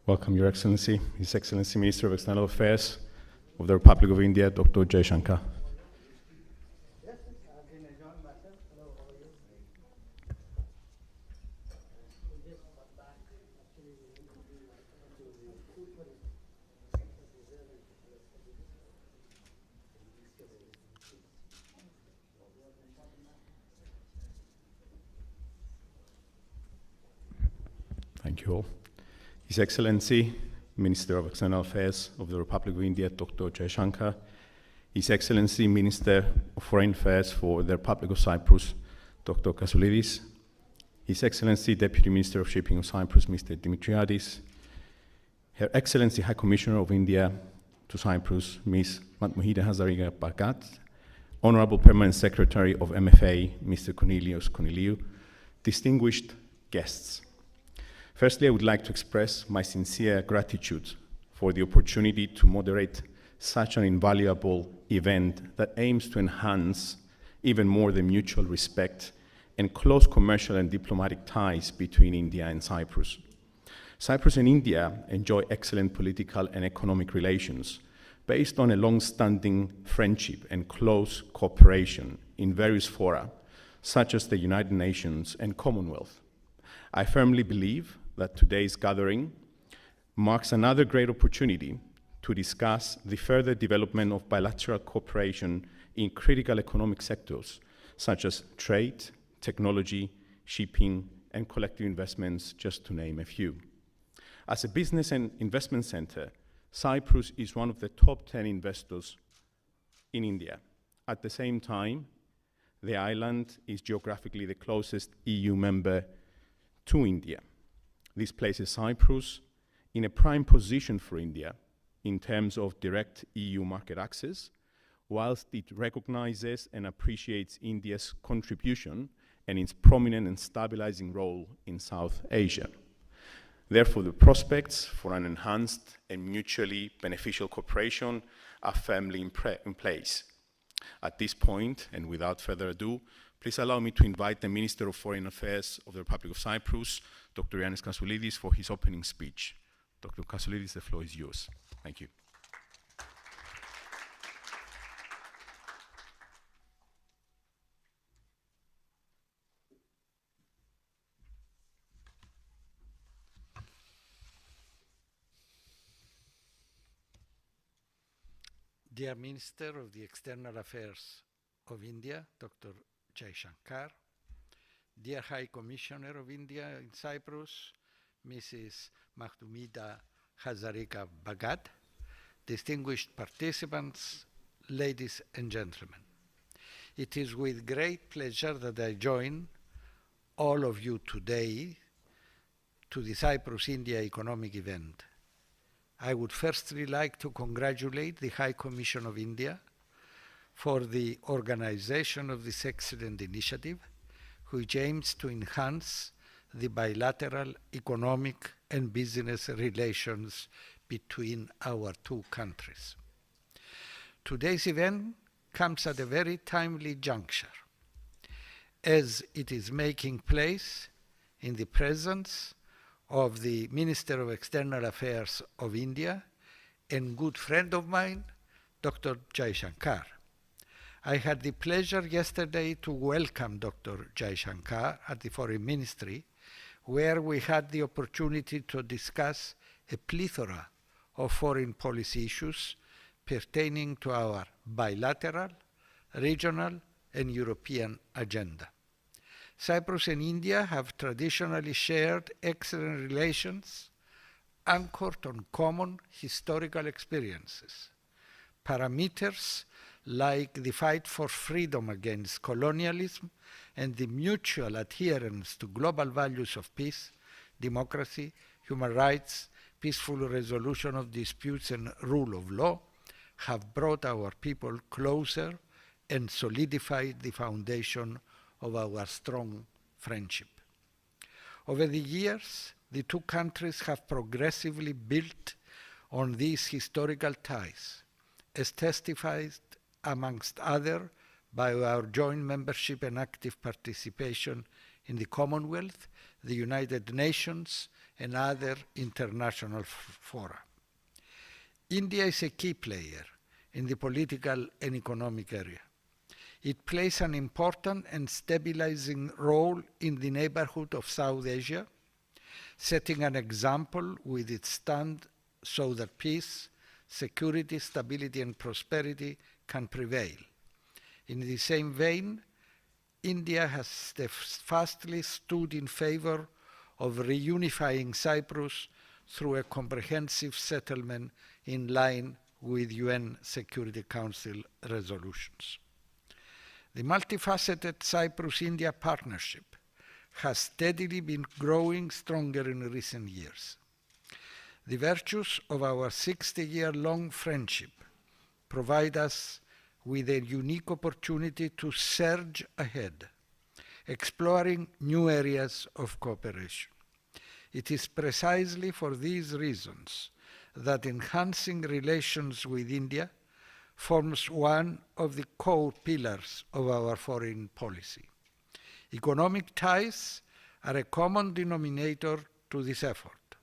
Welcome, Your Excellency, His Excellency Minister of External Affairs of the Republic of India, Dr. Jaishankar. Thank you all. His Excellency, Minister of External Affairs of the Republic of India, Dr. Jaishankar, His Excellency, Minister of Foreign Affairs for the Republic of Cyprus, Dr. Kassoulidis, His Excellency, Deputy Minister of Shipping of Cyprus, Mr. Dimitriadis, Her Excellency, High Commissioner of India to Cyprus, Ms. Matmohida Hazariga Bagat, Honorable Permanent Secretary of MFA, Mr. Cornelius Corneliou, distinguished guests. Firstly, I would like to express my sincere gratitude for the opportunity to moderate such an invaluable event that aims to enhance even more the mutual respect and close commercial and diplomatic ties between India and Cyprus. Cyprus and India enjoy excellent political and economic relations based on a long-standing friendship and close cooperation in various fora, such as the United Nations and Commonwealth. I firmly believe that today's gathering marks another great opportunity to discuss the further development of bilateral cooperation in critical economic sectors, such as trade, technology, shipping, and collective investments, just to name a few. As a business and investment center, Cyprus is one of the top 10 investors in India. At the same time, the island is geographically the closest EU member to India. This places Cyprus in a prime position for India in terms of direct EU market access, whilst it recognizes and appreciates India's contribution and its prominent and stabilizing role in South Asia. Therefore, the prospects for an enhanced and mutually beneficial cooperation are firmly in place. At this point, and without further ado, please allow me to invite the Minister of Foreign Affairs of the Republic of Cyprus, Dr. Yannis Kassoulidis, for his opening speech. Dr. Kassoulidis, the floor is yours. Thank you. Dear Minister of the External Affairs of India, Dr. Jaishankar, dear High Commissioner of India in Cyprus, Mrs. Matmohida Hazariga Bagat, distinguished participants, ladies and gentlemen. It is with great pleasure that I join all of you today to the Cyprus-India economic event. I would firstly like to congratulate the High Commission of India for the organization of this excellent initiative, which aims to enhance the bilateral economic and business relations between our two countries. Today's event comes at a very timely juncture, as it is making place in the presence of the Minister of External Affairs of India and good friend of mine, Dr. Jaishankar. I had the pleasure yesterday to welcome Dr. Jaishankar at the Foreign Ministry, where we had the opportunity to discuss a plethora of foreign policy issues pertaining to our bilateral, regional, and European agenda. Cyprus and India have traditionally shared excellent relations anchored on common historical experiences. Parameters like the fight for freedom against colonialism and the mutual adherence to global values of peace, democracy, human rights, peaceful resolution of disputes and rule of law have brought our people closer and solidified the foundation of our strong friendship. Over the years, the two countries have progressively built on these historical ties, as testified, amongst other, by our joint membership and active participation in the Commonwealth, the United Nations, and other international fora. India is a key player in the political and economic area. It plays an important and stabilizing role in the neighborhood of South Asia, setting an example with its stand so that peace, security, stability, and prosperity can prevail. In the same vein, India has steadfastly stood in favor of reunifying Cyprus through a comprehensive settlement in line with UN Security Council resolutions. The multifaceted Cyprus-India partnership has steadily been growing stronger in recent years. The virtues of our 60-year-long friendship provide us with a unique opportunity to surge ahead, exploring new areas of cooperation. It is precisely for these reasons that enhancing relations with India forms one of the core pillars of our foreign policy. Economic ties are a common denominator to this effort,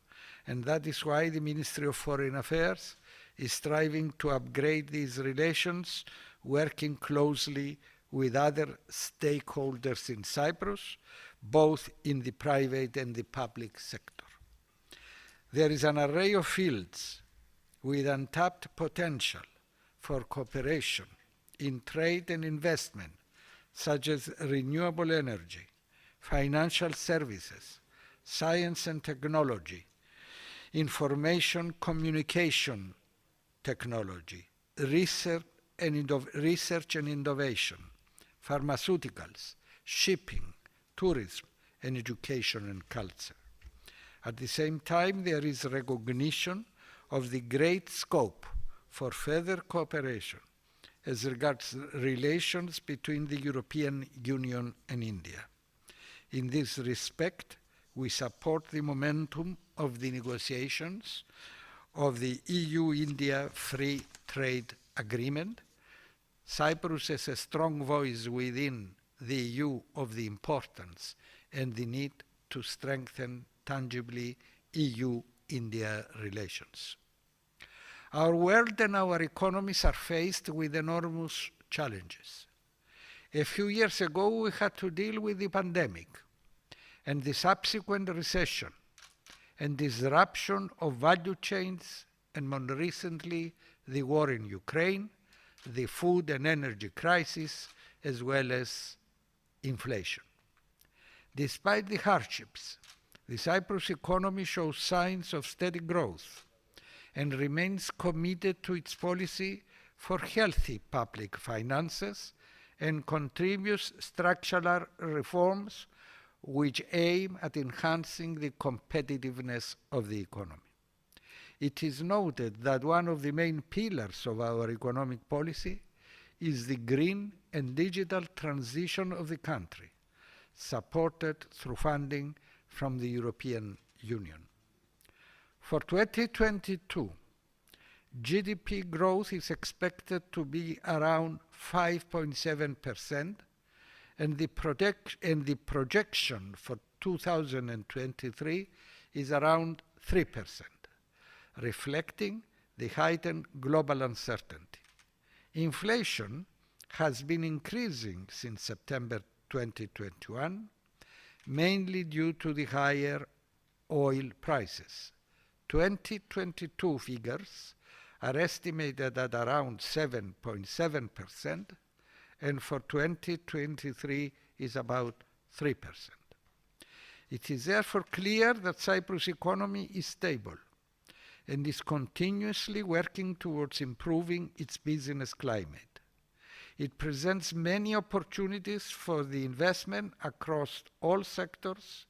and that is why the Ministry of Foreign Affairs is striving to upgrade these relations, working closely with other stakeholders in Cyprus, both in the private and the public sector. There is an array of fields with untapped potential for cooperation in trade and investment, such as renewable energy, financial services, science and technology, information communication technology, research and innovation, pharmaceuticals, shipping, tourism, and education and culture. At the same time, there is recognition of the great scope for further cooperation as regards relations between the European Union and India. In this respect, we support the momentum of the negotiations of the EU-India Free Trade Agreement. Cyprus has a strong voice within the EU of the importance and the need to strengthen tangibly EU-India relations. Our world and our economies are faced with enormous challenges. A few years ago, we had to deal with the pandemic and the subsequent recession and disruption of value chains, and more recently, the war in Ukraine, the food and energy crisis, as well as inflation. Despite the hardships, the Cyprus economy shows signs of steady growth and remains committed to its policy for healthy public finances and contributes structural reforms which aim at enhancing the competitiveness of the economy. It is noted that one of the main pillars of our economic policy is the green and digital transition of the country, supported through funding from the European Union. For 2022, GDP growth is expected to be around 5.7%, and the projection for 2023 is around 3%, reflecting the heightened global uncertainty. Inflation has been increasing since September 2021, mainly due to the higher oil prices. 2022 figures are estimated at around 7.7%, and for 2023 is about 3%. It is therefore clear that Cyprus' economy is stable and is continuously working towards improving its business climate. It presents many opportunities for the investment across all sectors,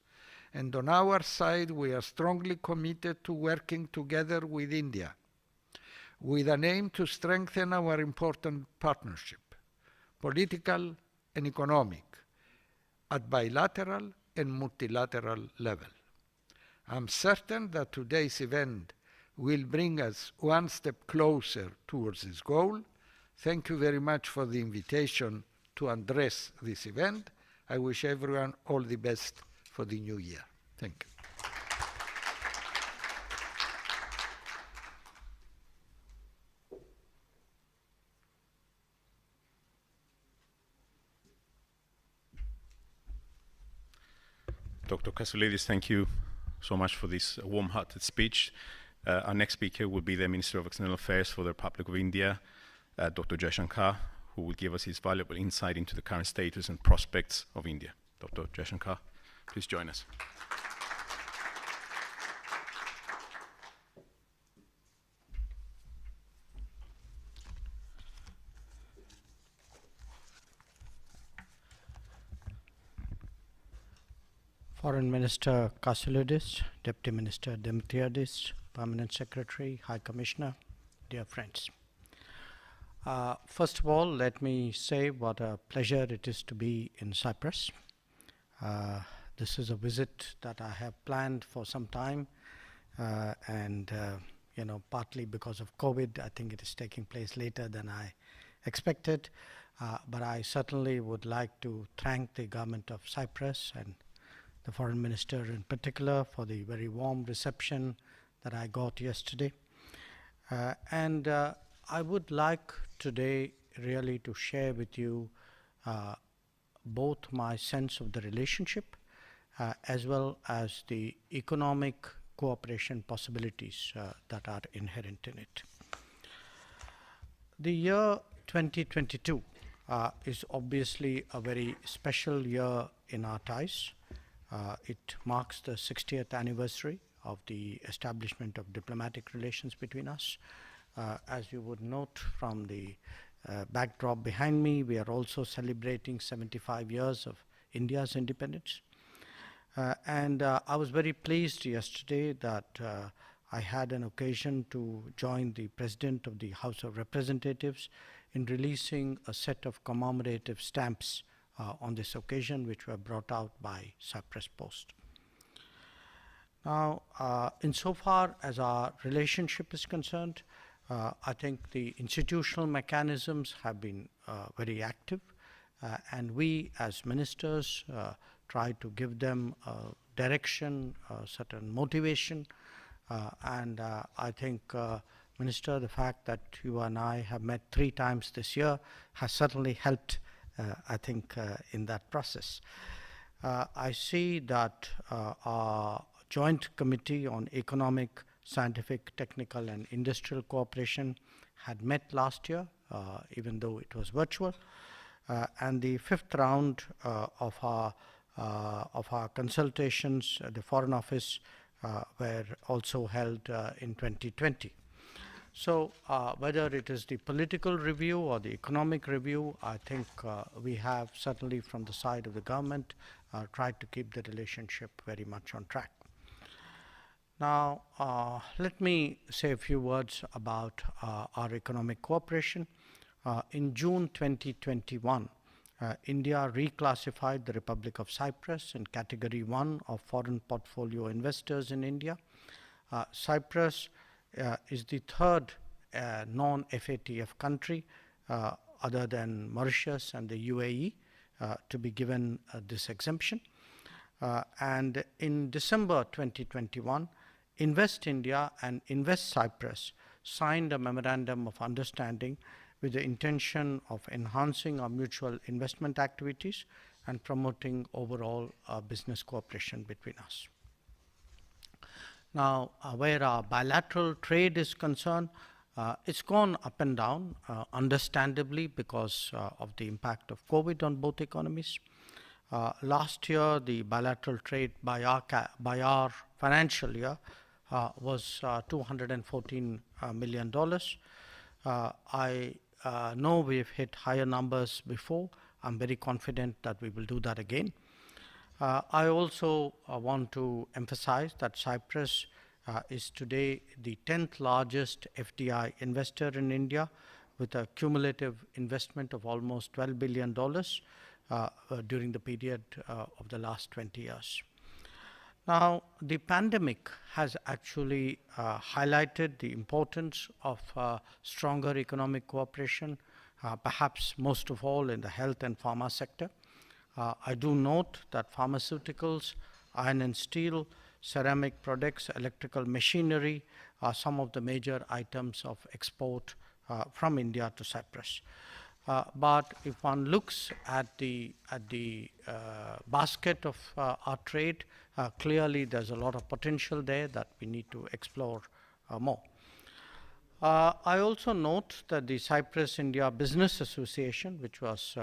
and on our side we are strongly committed to working together with India with an aim to strengthen our important partnership, political and economic, at bilateral and multilateral level. I'm certain that today's event will bring us one step closer towards this goal. Thank you very much for the invitation to address this event. I wish everyone all the best for the new year. Thank you. Dr. Kasoulidis, thank you so much for this warm-hearted speech. Our next speaker will be the Minister of External Affairs for the Republic of India, Dr. Jaishankar, who will give us his valuable insight into the current status and prospects of India. Dr. Jaishankar, please join us. Foreign Minister Kasoulidis, Deputy Minister Dimitriadis, Permanent Secretary, High Commissioner, dear friends. First of all, let me say what a pleasure it is to be in Cyprus. This is a visit that I have planned for some time, and partly because of COVID, I think it is taking place later than I expected. But I certainly would like to thank the government of Cyprus and the Foreign Minister in particular for the very warm reception that I got yesterday. And I would like today really to share with you both my sense of the relationship as well as the economic cooperation possibilities that are inherent in it. The year 2022 is obviously a very special year in our ties. It marks the 60th anniversary of the establishment of diplomatic relations between us. As you would note from the backdrop behind me, we are also celebrating 75 years of India's independence. And I was very pleased yesterday that I had an occasion to join the President of the House of Representatives in releasing a set of commemorative stamps on this occasion, which were brought out by Cyprus Post. Now, insofar as our relationship is concerned, I think the institutional mechanisms have been very active, and we as ministers try to give them direction, certain motivation, and I think, Minister, the fact that you and I have met 3 times this year has certainly helped I think in that process. I see that our Joint Committee on Economic, Scientific, Technical and Industrial Cooperation had met last year, even though it was virtual, and the 5th round of our consultations at the Foreign Office were also held in 2020. So whether it is the political review or the economic review, I think we have certainly from the side of the government tried to keep the relationship very much on track. Now, let me say a few words about our economic cooperation. In June 2021, India reclassified the Republic of Cyprus in Category 1 of foreign portfolio investors in India. Cyprus is the 3rd non-FATF country other than Mauritius and the UAE to be given this exemption. And in December 2021, Invest India and Invest Cyprus signed a memorandum of understanding with the intention of enhancing our mutual investment activities and promoting overall business cooperation between us. Now, where our bilateral trade is concerned, it's gone up and down, understandably, because of the impact of COVID on both economies. Last year, the bilateral trade by our financial year was $214 million. I know we've hit higher numbers before. I'm very confident that we will do that again. I also want to emphasize that Cyprus is today the 10th largest FDI investor in India, with a cumulative investment of almost $12 billion during the period of the last 20 years. Now, the pandemic has actually highlighted the importance of stronger economic cooperation, perhaps most of all in the health and pharma sector. I do note that pharmaceuticals, iron and steel, ceramic products, electrical machinery are some of the major items of export from India to Cyprus. But if one looks at the basket of our trade, clearly there's a lot of potential there that we need to explore more. I also note that the Cyprus-India Business Association, which was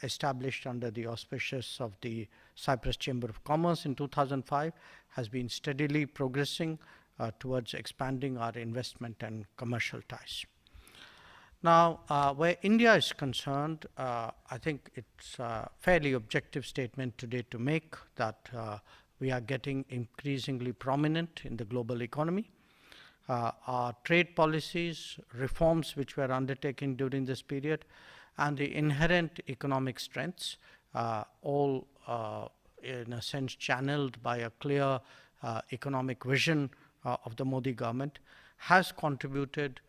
established under the auspices of the Cyprus Chamber of Commerce in 2005, has been steadily progressing towards expanding our investment and commercial ties. Now, where India is concerned, I think it's a fairly objective statement today to make that we are getting increasingly prominent in the global economy. Our trade policies, reforms which were undertaken during this period, and the inherent economic strengths, all in a sense channeled by a clear economic vision of the Modi government, has contributed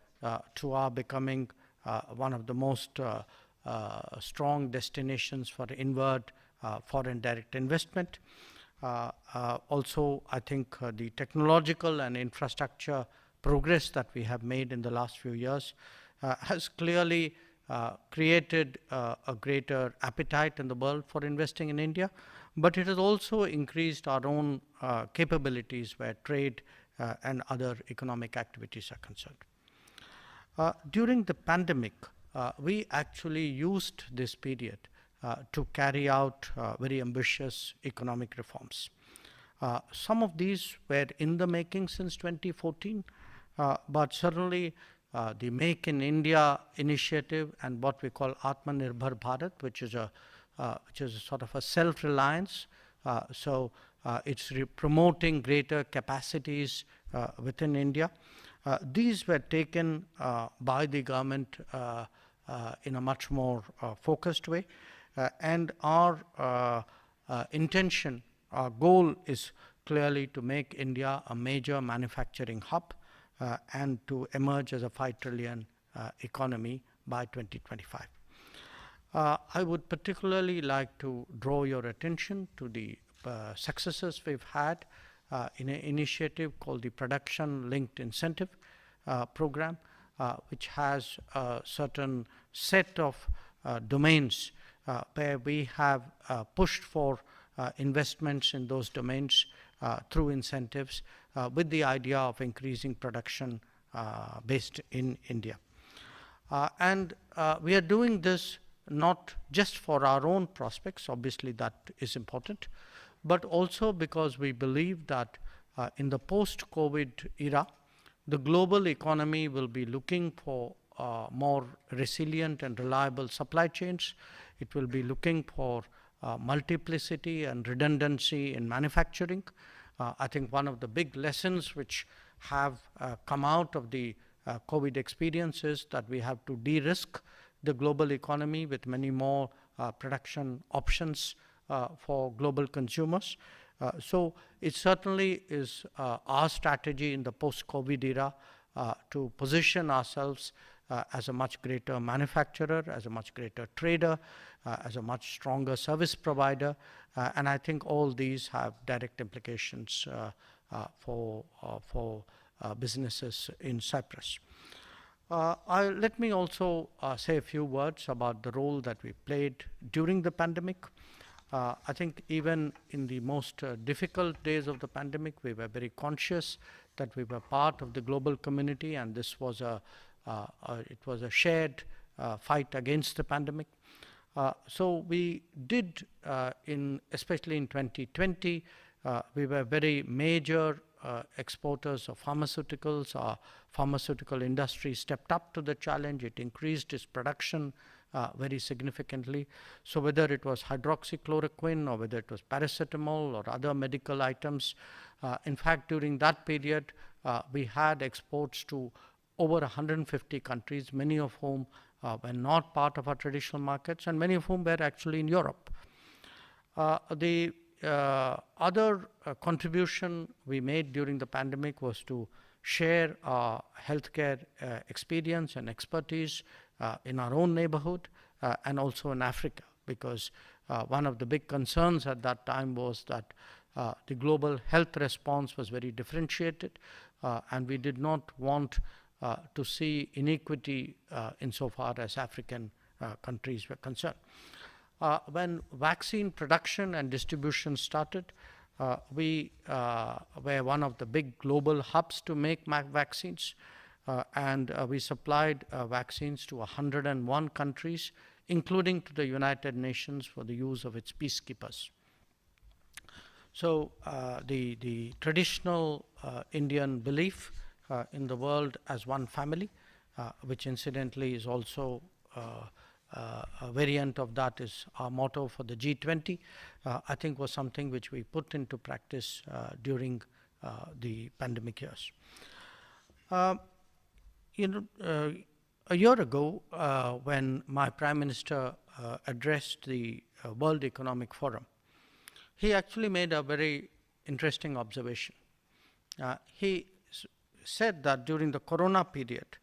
to our becoming one of the most strong destinations for inward foreign direct investment. Also, I think the technological and infrastructure progress that we have made in the last few years has clearly created a greater appetite in the world for investing in India, but it has also increased our own capabilities where trade and other economic activities are concerned. During the pandemic, we actually used this period to carry out very ambitious economic reforms. Some of these were in the making since 2014, but certainly the Make in India initiative and what we call Atmanirbhar Bharat, which is a sort of a self-reliance. It's promoting greater capacities within India. These were taken by the government in a much more focused way, and our intention, our goal is clearly to make India a major manufacturing hub and to emerge as a 5 trillion economy by 2025. I would particularly like to draw your attention to the successes we've had in an initiative called the Production Linked Incentive Program, which has a certain set of domains where we have pushed for investments in those domains through incentives with the idea of increasing production based in India. We are doing this not just for our own prospects, obviously that is important, but also because we believe that in the post-COVID era, the global economy will be looking for more resilient and reliable supply chains. It will be looking for multiplicity and redundancy in manufacturing. I think one of the big lessons which have come out of the COVID experience is that we have to de-risk the global economy with many more production options for global consumers. So it certainly is our strategy in the post-COVID era to position ourselves as a much greater manufacturer, as a much greater trader, as a much stronger service provider, and I think all these have direct implications for businesses in Cyprus. Let me also say a few words about the role that we played during the pandemic. I think even in the most difficult days of the pandemic, we were very conscious that we were part of the global community, and this was it was a shared fight against the pandemic. So we did, especially in 2020, we were very major exporters of pharmaceuticals. Our pharmaceutical industry stepped up to the challenge. It increased its production very significantly. So whether it was hydroxychloroquine or whether it was paracetamol or other medical items, in fact, during that period, we had exports to over 150 countries, many of whom were not part of our traditional markets, and many of whom were actually in Europe. The other contribution we made during the pandemic was to share our healthcare experience and expertise in our own neighborhood and also in Africa, because one of the big concerns at that time was that the global health response was very differentiated, and we did not want to see inequity insofar as African countries were concerned. When vaccine production and distribution started, we were one of the big global hubs to make vaccines, and we supplied vaccines to 101 countries, including to the United Nations for the use of its peacekeepers. So the traditional Indian belief in the world as one family, which incidentally is also a variant of that is our motto for the G20, I think was something which we put into practice during the pandemic years. A year ago, when my Prime Minister addressed the World Economic Forum, he actually made a very interesting observation. He said that during the Corona period,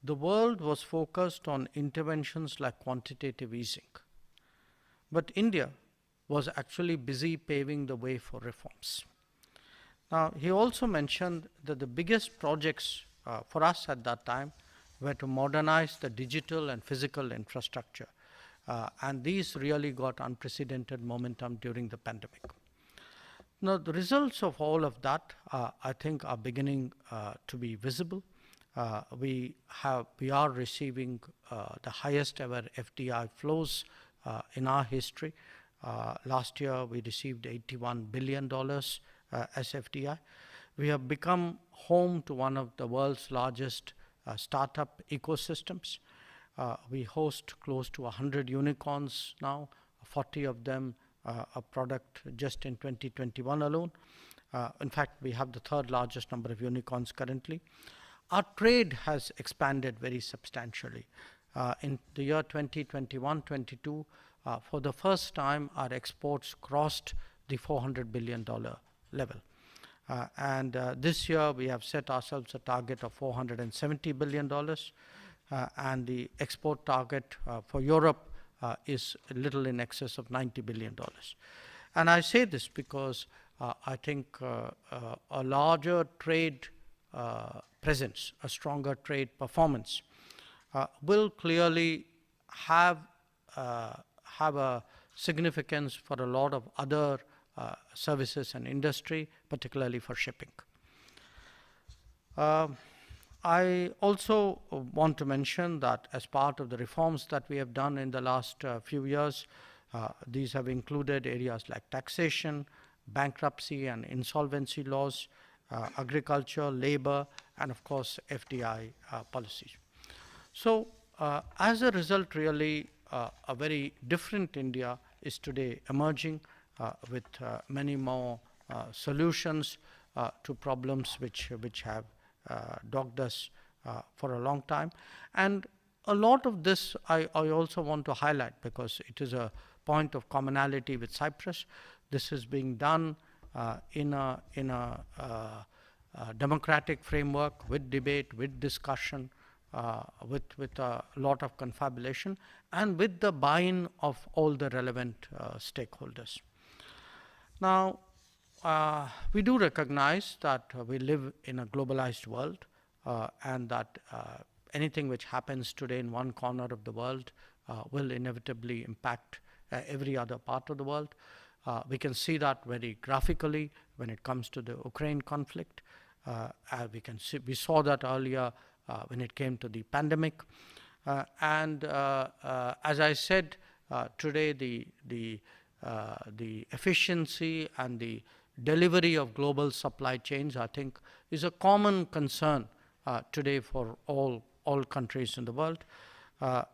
the world was focused on interventions like quantitative easing. But India was actually busy paving the way for reforms. Now, he also mentioned that the biggest projects for us at that time were to modernize the digital and physical infrastructure. And these really got unprecedented momentum during the pandemic. Now, the results of all of that, I think, are beginning to be visible. We are receiving the highest ever FDI flows in our history. Last year, we received $81 billion as FDI. We have become home to one of the world's largest startup ecosystems. We host close to 100 unicorns now, 40 of them a product just in 2021 alone. In fact, we have the third largest number of unicorns currently. Our trade has expanded very substantially. In the year 2021-22, for the first time, our exports crossed the $400 billion level. And this year, we have set ourselves a target of $470 billion. And the export target for Europe is a little in excess of $90 billion. And I say this because I think a larger trade presence, a stronger trade performance will clearly have a significance for a lot of other services and industry, particularly for shipping. I also want to mention that as part of the reforms that we have done in the last few years, these have included areas like taxation, bankruptcy and insolvency laws, agriculture, labor, and of course FDI policies. So as a result, really a very different India is today emerging with many more solutions to problems which have dogged us for a long time. And a lot of this I also want to highlight because it is a point of commonality with Cyprus. This is being done in a democratic framework with debate, with discussion, with a lot of confabulation, and with the buy-in of all the relevant stakeholders. Now, we do recognize that we live in a globalized world and that anything which happens today in one corner of the world will inevitably impact every other part of the world. We can see that very graphically when it comes to the Ukraine conflict. We saw that earlier when it came to the pandemic. And as I said, today the efficiency and the delivery of global supply chains, I think, is a common concern today for all countries in the world. For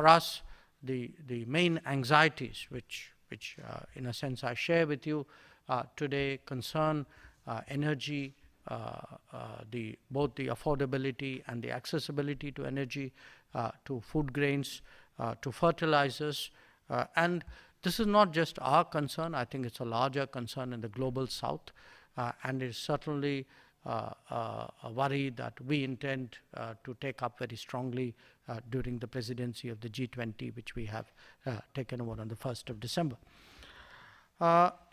us, the main anxieties, which in a sense I share with you today, concern energy, both the affordability and the accessibility to energy, to food grains, to fertilizers, and this is not just our concern. I think it's a larger concern in the global south, and it's certainly a worry that we intend to take up very strongly during the presidency of the G20, which we have taken over on the 1st of December.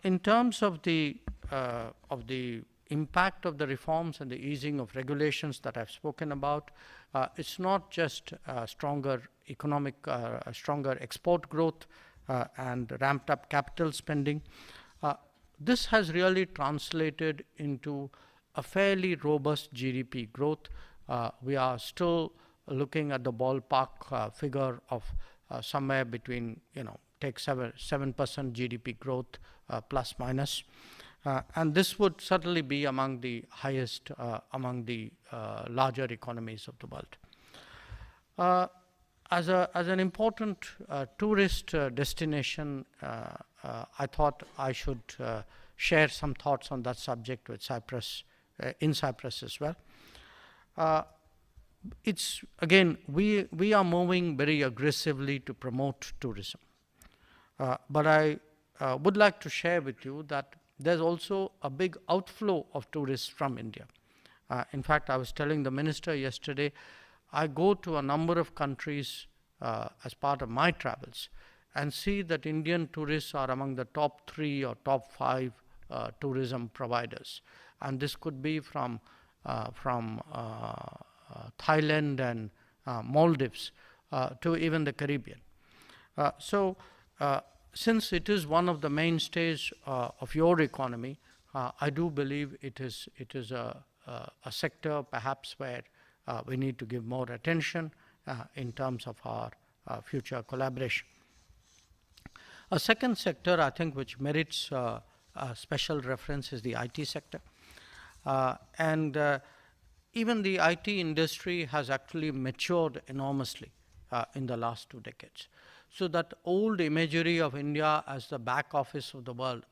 In terms of the impact of the reforms and the easing of regulations that I've spoken about, it's not just stronger economic, stronger export growth and ramped up capital spending. This has really translated into a fairly robust GDP growth. We are still looking at the ballpark figure of somewhere between, take 7% GDP growth plus minus. And this would certainly be among the highest among the larger economies of the world. As an important tourist destination, I thought I should share some thoughts on that subject with Cyprus, in Cyprus as well. It's again, we are moving very aggressively to promote tourism. But I would like to share with you that there's also a big outflow of tourists from India. In fact, I was telling the minister yesterday, I go to a number of countries as part of my travels and see that Indian tourists are among the top 3 or top 5 tourism providers. And this could be from Thailand and Maldives to even the Caribbean. Since it is one of the mainstays of your economy, I do believe it is a sector perhaps where we need to give more attention in terms of our future collaboration. A second sector, I think, which merits a special reference is the IT sector. Even the IT industry has actually matured enormously in the last 2 decades. So that old imagery of India as the back office of the world,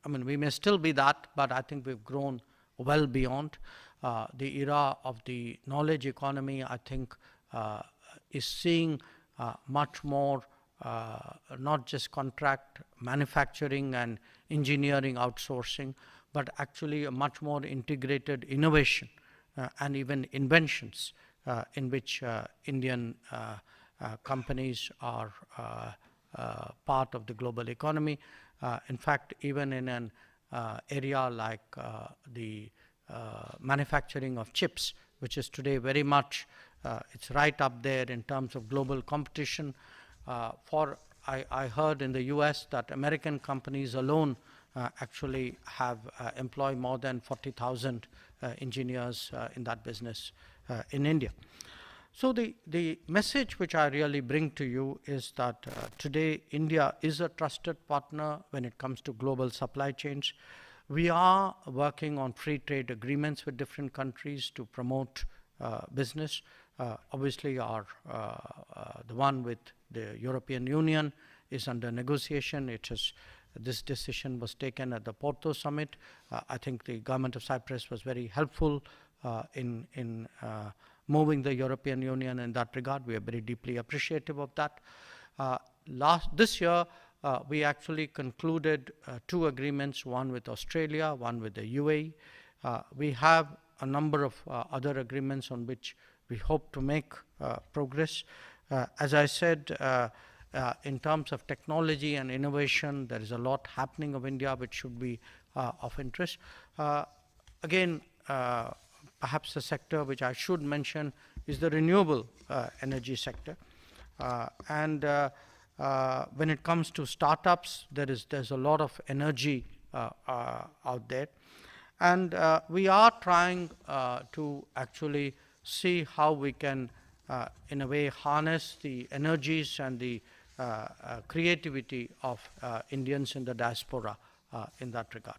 we may still be that, but I think we've grown well beyond. The era of the knowledge economy, I think, is seeing much more, not just contract manufacturing and engineering outsourcing, but actually a much more integrated innovation and even inventions in which Indian companies are part of the global economy. In fact, even in an area like the manufacturing of chips, which is today very much, it's right up there in terms of global competition. I heard in the US that American companies alone actually have employ more than 40,000 engineers in that business in India. So the message which I really bring to you is that today India is a trusted partner when it comes to global supply chains. We are working on free trade agreements with different countries to promote business. Obviously, the one with the European Union is under negotiation. This decision was taken at the Porto summit. I think the government of Cyprus was very helpful in moving the European Union in that regard. We are very deeply appreciative of that. This year, we actually concluded 2 agreements, one with Australia, one with the UAE. We have a number of other agreements on which we hope to make progress. As I said, in terms of technology and innovation, there is a lot happening of India which should be of interest. Again, perhaps the sector which I should mention is the renewable energy sector. When it comes to startups, there's a lot of energy out there. And we are trying to actually see how we can, in a way, harness the energies and the creativity of Indians in the diaspora in that regard.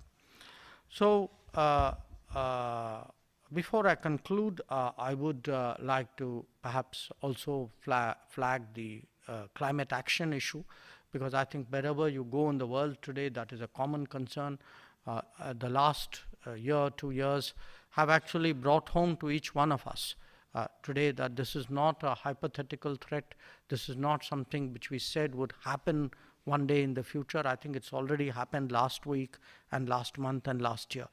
So, before I conclude, I would like to perhaps also flag the climate action issue, because I think wherever you go in the world today, that is a common concern. The last year, 2 years have actually brought home to each one of us today that this is not a hypothetical threat. This is not something which we said would happen one day in the future. I think it's already happened last week and last month and last year.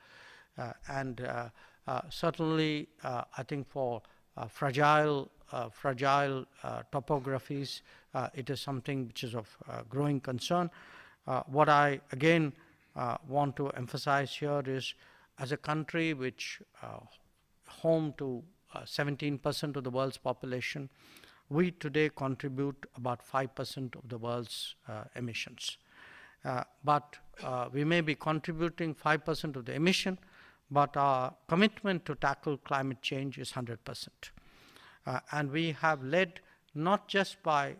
Certainly, I think for fragile topographies, it is something which is of growing concern. What I again want to emphasize here is, as a country which home to 17% of the world's population, we today contribute about 5% of the world's emissions. But we may be contributing 5% of the emission, but our commitment to tackle climate change is 100%. And we have led not just by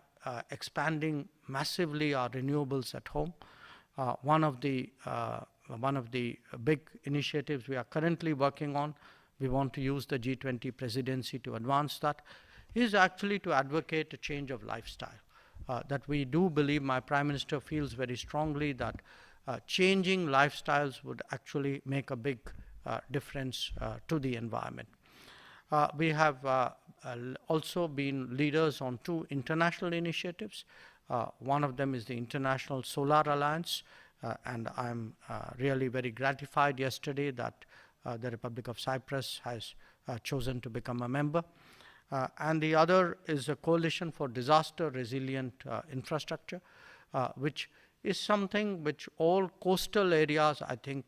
expanding massively our renewables at home. One of the big initiatives we are currently working on, we want to use the G20 presidency to advance that, is actually to advocate a change of lifestyle. That we do believe, my Prime Minister feels very strongly that changing lifestyles would actually make a big difference to the environment. We have also been leaders on 2 international initiatives. One of them is the International Solar Alliance, and I'm really very gratified yesterday that the Republic of Cyprus has chosen to become a member. And the other is a coalition for disaster resilient infrastructure, which is something which all coastal areas, I think,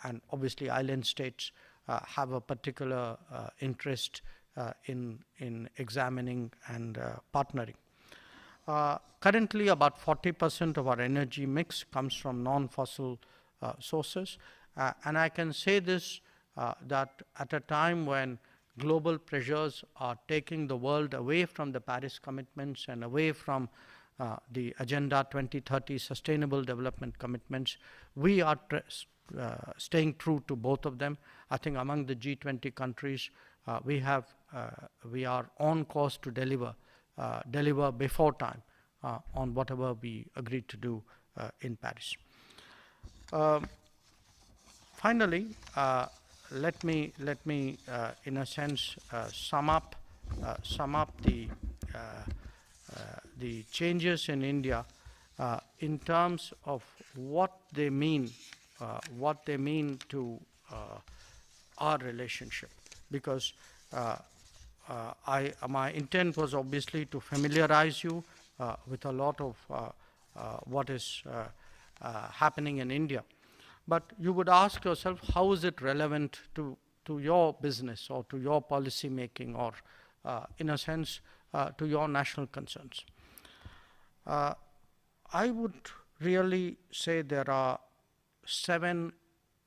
and obviously island states have a particular interest in examining and partnering. Currently, about 40% of our energy mix comes from non-fossil sources. And I can say this, that at a time when global pressures are taking the world away from the Paris commitments and away from the Agenda 2030 Sustainable Development Commitments, we are staying true to both of them. I think among the G20 countries, we are on course to deliver before time on whatever we agreed to do in Paris. Finally, let me in a sense sum up the changes in India in terms of what they mean to our relationship, because my intent was obviously to familiarize you with a lot of what is happening in India. But you would ask yourself, how is it relevant to your business or to your policy making, or in a sense to your national concerns? I would really say there are 7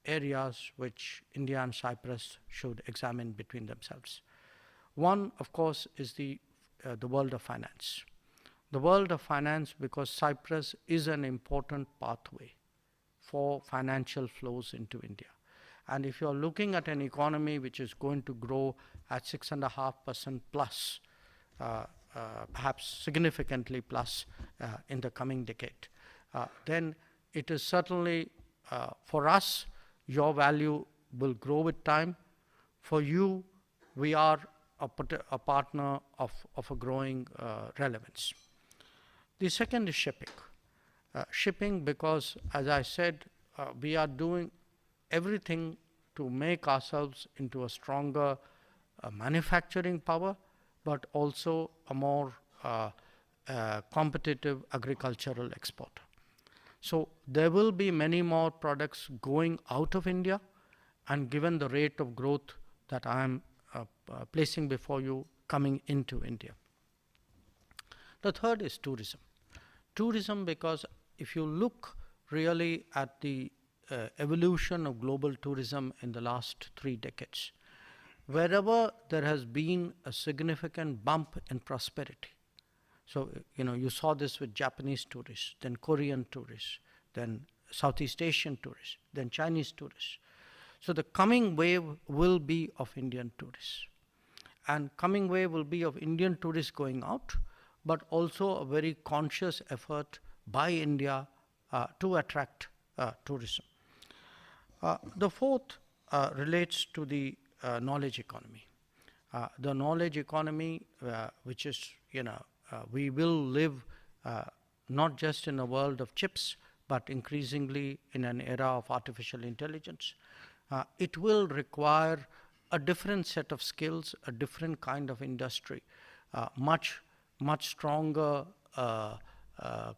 areas which India and Cyprus should examine between themselves. One, of course, is the world of finance. The world of finance, because Cyprus is an important pathway for financial flows into India. And if you're looking at an economy which is going to grow at 6.5% plus, perhaps significantly plus in the coming decade, then it is certainly, for us, your value will grow with time. For you, we are a partner of a growing relevance. The second is shipping. Shipping, because as I said, we are doing everything to make ourselves into a stronger manufacturing power, but also a more competitive agricultural exporter. So there will be many more products going out of India, and given the rate of growth that I am placing before you, coming into India. The third is tourism. Tourism, because if you look really at the evolution of global tourism in the last 3 decades, wherever there has been a significant bump in prosperity, so you saw this with Japanese tourists, then Korean tourists, then Southeast Asian tourists, then Chinese tourists. So the coming wave will be of Indian tourists. And coming wave will be of Indian tourists going out, but also a very conscious effort by India to attract tourism. The fourth relates to the knowledge economy. The knowledge economy, which is, we will live not just in a world of chips, but increasingly in an era of artificial intelligence. It will require a different set of skills, a different kind of industry, much stronger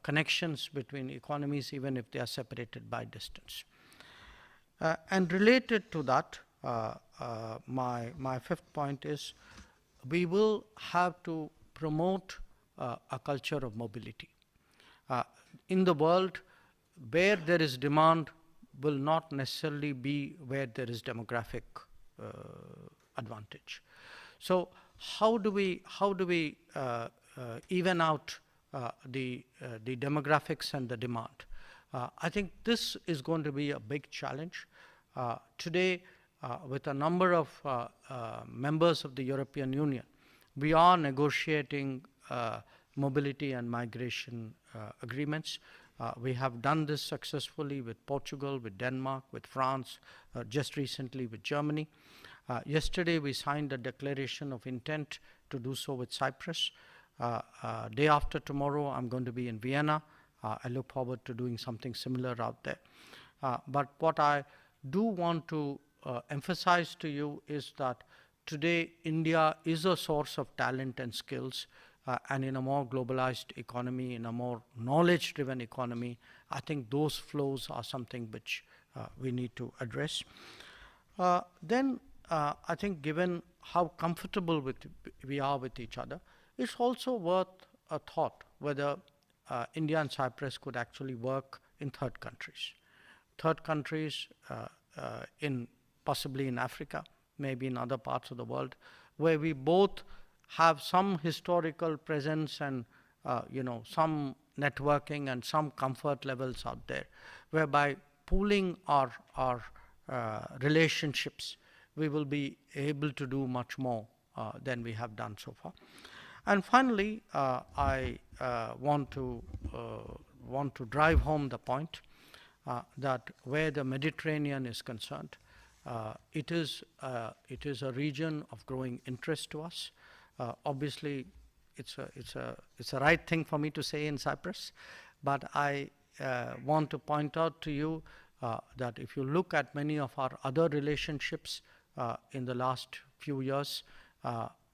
connections between economies, even if they are separated by distance. And related to that, my fifth point is we will have to promote a culture of mobility. In the world, where there is demand will not necessarily be where there is demographic advantage. So how do we even out the demographics and the demand? I think this is going to be a big challenge. Today, with a number of members of the European Union, we are negotiating mobility and migration agreements. We have done this successfully with Portugal, with Denmark, with France, just recently with Germany. Yesterday, we signed a declaration of intent to do so with Cyprus. Day after tomorrow, I'm going to be in Vienna. I look forward to doing something similar out there. But what I do want to emphasize to you is that today, India is a source of talent and skills. And in a more globalized economy, in a more knowledge-driven economy, I think those flows are something which we need to address. Then I think given how comfortable we are with each other, it's also worth a thought whether India and Cyprus could actually work in third countries. Third countries possibly in Africa, maybe in other parts of the world, where we both have some historical presence and some networking and some comfort levels out there, whereby pooling our relationships, we will be able to do much more than we have done so far. And finally, I want to drive home the point that where the Mediterranean is concerned, it is a region of growing interest to us. Obviously, it's a right thing for me to say in Cyprus, but I want to point out to you that if you look at many of our other relationships in the last few years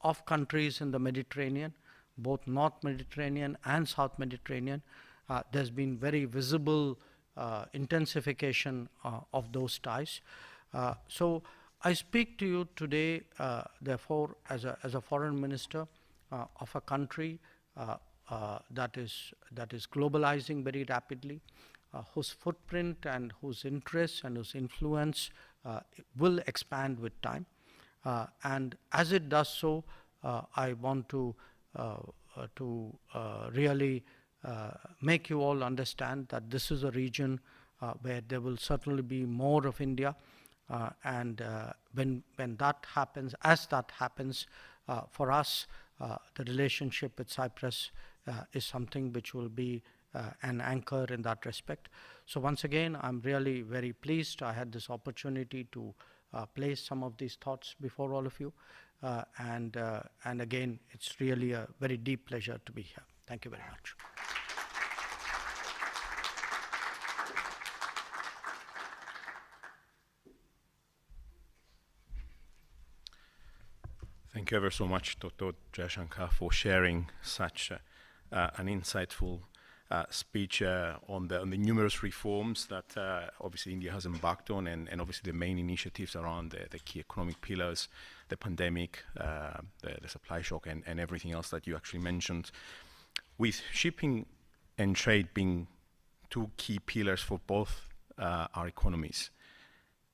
of countries in the Mediterranean, both North Mediterranean and South Mediterranean, there's been very visible intensification of those ties. So I speak to you today, therefore, as a foreign minister of a country that is globalizing very rapidly, whose footprint and whose interests and whose influence will expand with time. And as it does so, I want to really make you all understand that this is a region where there will certainly be more of India. And when that happens, for us, the relationship with Cyprus is something which will be an anchor in that respect. So once again, I'm really very pleased I had this opportunity to place some of these thoughts before all of you. And again, it's really a very deep pleasure to be here. Thank you very much. Thank you ever so much, Dr. Jayashankar, for sharing such an insightful speech on the numerous reforms that obviously India has embarked on, and obviously the main initiatives around the key economic pillars, the pandemic, the supply shock, and everything else that you actually mentioned. With shipping and trade being two key pillars for both our economies,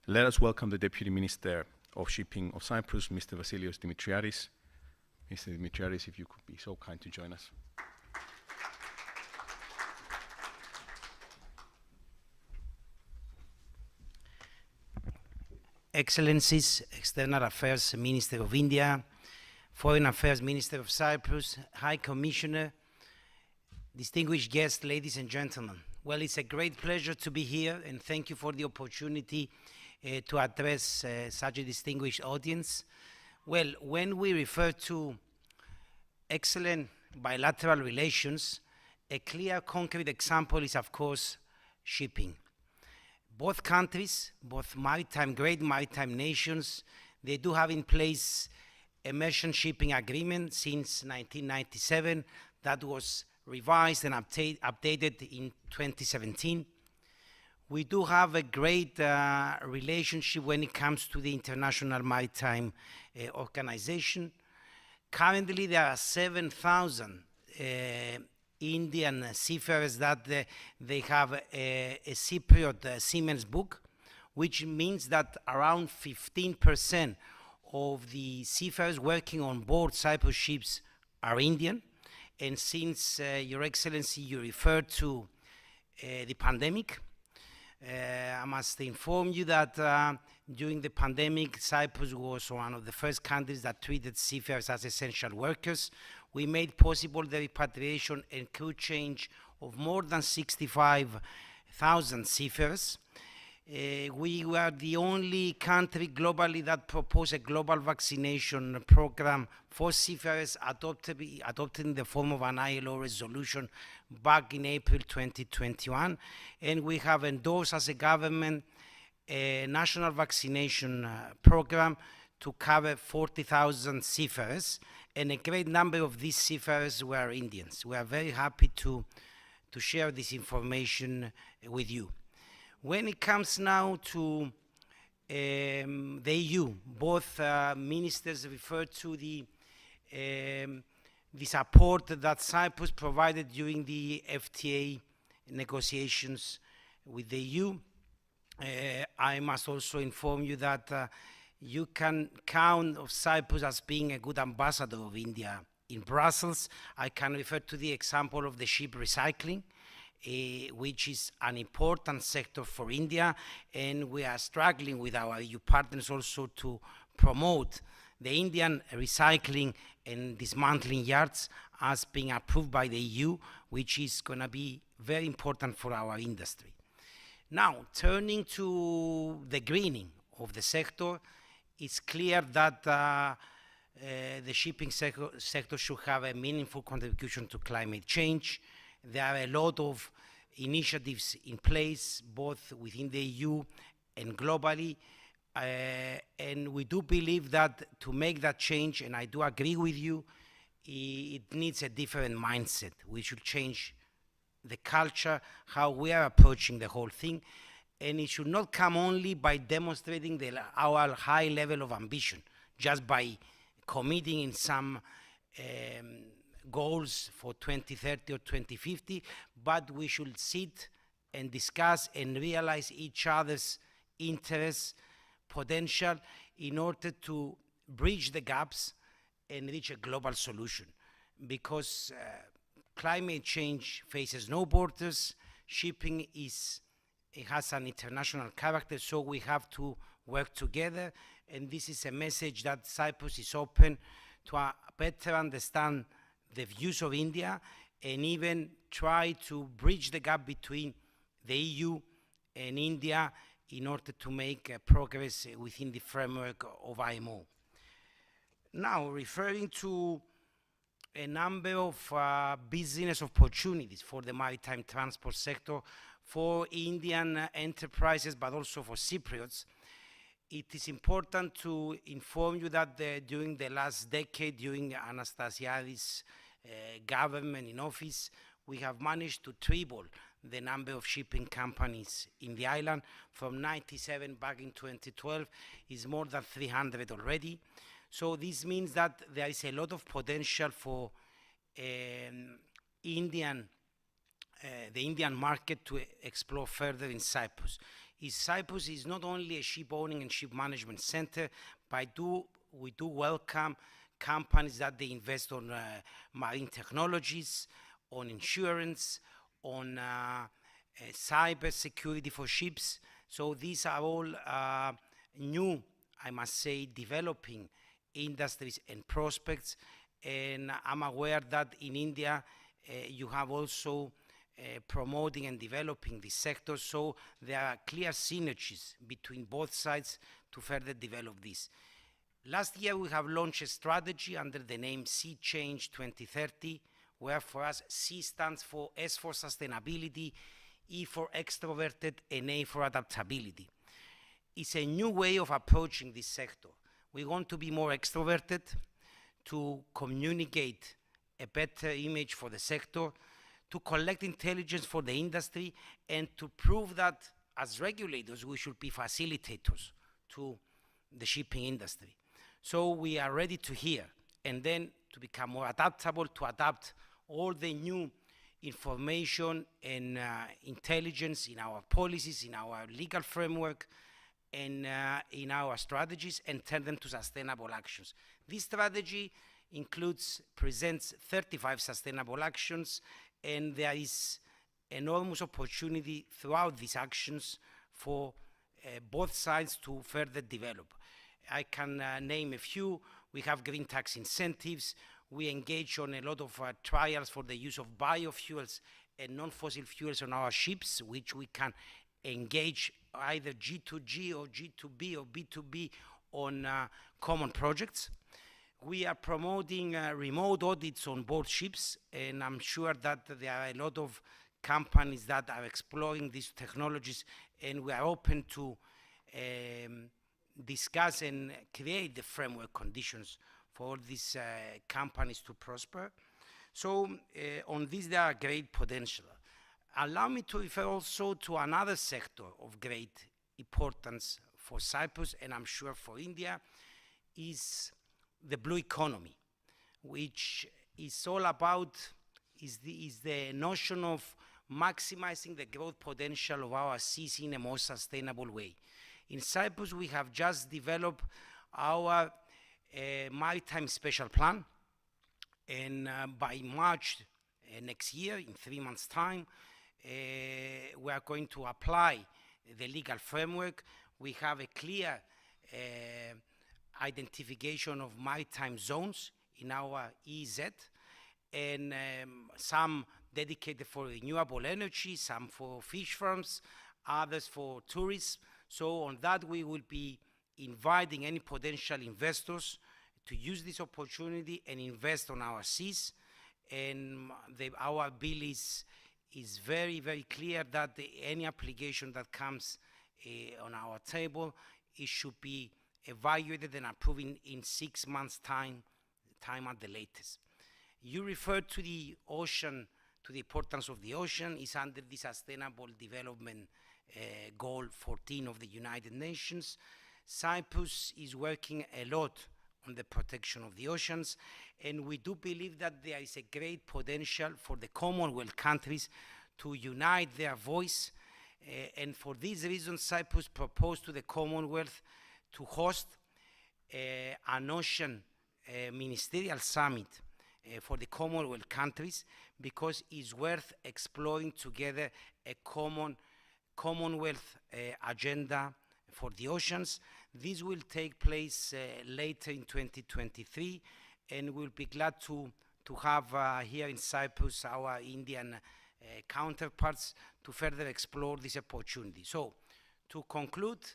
let us welcome the Deputy Minister of Shipping of Cyprus, Mr. Vasilios Dimitriadis. Mr. Dimitriadis, if you could be so kind to join us. Excellencies, External Affairs Minister of India, Foreign Affairs Minister of Cyprus, High Commissioner, distinguished guests, ladies and gentlemen. Well, it's a great pleasure to be here, and thank you for the opportunity to address such a distinguished audience. Well, when we refer to excellent bilateral relations, a clear, concrete example is, of course, shipping. Both countries, both great maritime nations, they do have in place a merchant shipping agreement since 1997 that was revised and updated in 2017. We do have a great relationship when it comes to the International Maritime Organization. Currently, there are 7,000 Indian seafarers that they have a Cypriot Siemens book, which means that around 15% of the seafarers working on board Cyprus ships are Indian. And since, Your Excellency, you referred to the pandemic, I must inform you that during the pandemic, Cyprus was one of the first countries that treated seafarers as essential workers. We made possible the repatriation and crew change of more than 65,000 seafarers. We were the only country globally that proposed a global vaccination program for seafarers adopted in the form of an ILO resolution back in April 2021. And we have endorsed as a government a national vaccination program to cover 40,000 seafarers, and a great number of these seafarers were Indians. We are very happy to share this information with you. When it comes now to the EU, both ministers referred to the support that Cyprus provided during the FTA negotiations with the EU. I must also inform you that you can count on Cyprus as being a good ambassador of India in Brussels. I can refer to the example of the ship recycling, which is an important sector for India, and we are struggling with our EU partners also to promote the Indian recycling and dismantling yards as being approved by the EU, which is going to be very important for our industry. Now, turning to the greening of the sector, it's clear that the shipping sector should have a meaningful contribution to climate change. There are a lot of initiatives in place, both within the EU and globally, and we do believe that to make that change, and I do agree with you, it needs a different mindset. We should change the culture, how we are approaching the whole thing, and it should not come only by demonstrating our high level of ambition, just by committing in some goals for 2030 or 2050, but we should sit and discuss and realize each other's interests, potential, in order to bridge the gaps and reach a global solution. Because climate change faces no borders, shipping has an international character, so we have to work together, and this is a message that Cyprus is open to better understand the views of India and even try to bridge the gap between the EU and India in order to make progress within the framework of IMO. Now, referring to a number of business opportunities for the maritime transport sector for Indian enterprises, but also for Cypriots, it is important to inform you that during the last decade, during Anastasiadis' government in office, we have managed to triple the number of shipping companies in the island. From 97 back in 2012 is more than 300 already. So this means that there is a lot of potential for the Indian market to explore further in Cyprus. Cyprus is not only a ship owning and ship management center, but we do welcome companies that they invest on marine technologies, on insurance, on cyber security for ships. So these are all new, I must say, developing industries and prospects. And I'm aware that in India, you have also promoting and developing this sector, so there are clear synergies between both sides to further develop this. Last year we have launched a strategy under the name Sea Change 2030, where for us C stands for S for sustainability, E for extroverted, and A for adaptability. It's a new way of approaching this sector. We want to be more extroverted, to communicate a better image for the sector, to collect intelligence for the industry, and to prove that as regulators, we should be facilitators to the shipping industry. So we are ready to hear, and then to become more adaptable, to adapt all the new information and intelligence in our policies, in our legal framework, and in our strategies, and turn them to sustainable actions. This strategy presents 35 sustainable actions, and there is enormous opportunity throughout these actions for both sides to further develop. I can name a few. We have green tax incentives. We engage on a lot of trials for the use of biofuels and non-fossil fuels on our ships, which we can engage either G2G or G2B or B2B on common projects. We are promoting remote audits on board ships, and I'm sure that there are a lot of companies that are exploring these technologies, and we are open to discuss and create the framework conditions for all these companies to prosper. So on this, there are great potential. Allow me to refer also to another sector of great importance for Cyprus, and I'm sure for India, is the blue economy, which is all about, is the notion of maximizing the growth potential of our seas in a more sustainable way. In Cyprus, we have just developed our maritime special plan, and by March next year, in 3 months' time, we are going to apply the legal framework. We have a clear identification of maritime zones in our EEZ, and some dedicated for renewable energy, some for fish farms, others for tourism. So on that, we will be inviting any potential investors to use this opportunity and invest on our seas. And our bill is very, very clear that any application that comes on our table, it should be evaluated and approved in 6 months' time at the latest. You referred to the ocean, to the importance of the ocean. Is under the Sustainable Development Goal 14 of the United Nations. Cyprus is working a lot on the protection of the oceans, and we do believe that there is a great potential for the Commonwealth countries to unite their voice, and for this reason, Cyprus proposed to the Commonwealth to host an ocean ministerial summit for the Commonwealth countries, because it's worth exploring together a Commonwealth agenda for the oceans. This will take place later in 2023, and we'll be glad to have here in Cyprus our Indian counterparts to further explore this opportunity. So, to conclude,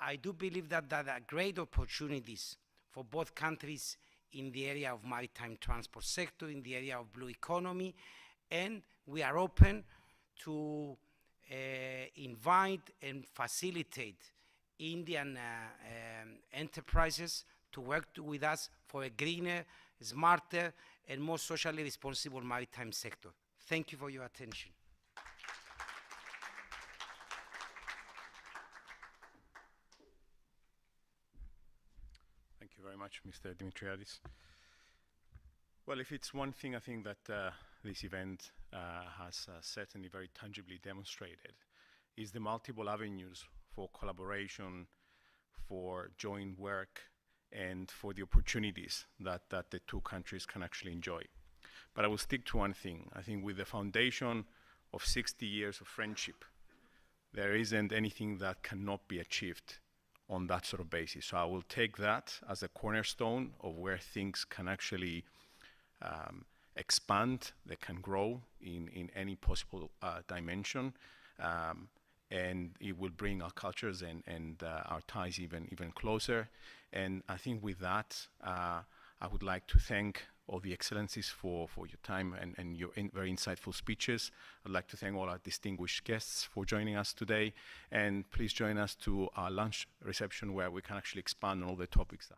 I do believe that there are great opportunities for both countries in the area of maritime transport sector, in the area of blue economy, and we are open to invite and facilitate Indian enterprises to work with us for a greener, smarter, and more socially responsible maritime sector. Thank you for your attention. Thank you very much, Mr. Dimitriadis. Well, if it's one thing I think that this event has certainly very tangibly demonstrated, is the multiple avenues for collaboration, for joint work, and for the opportunities that the two countries can actually enjoy. But I will stick to one thing. I think with the foundation of 60 years of friendship, there isn't anything that cannot be achieved on that sort of basis. So I will take that as a cornerstone of where things can actually expand, they can grow in any possible dimension, and it will bring our cultures and our ties even closer. And I think with that, I would like to thank all the excellencies for your time and your very insightful speeches. I'd like to thank all our distinguished guests for joining us today, and please join us to our lunch reception where we can actually expand on all the topics that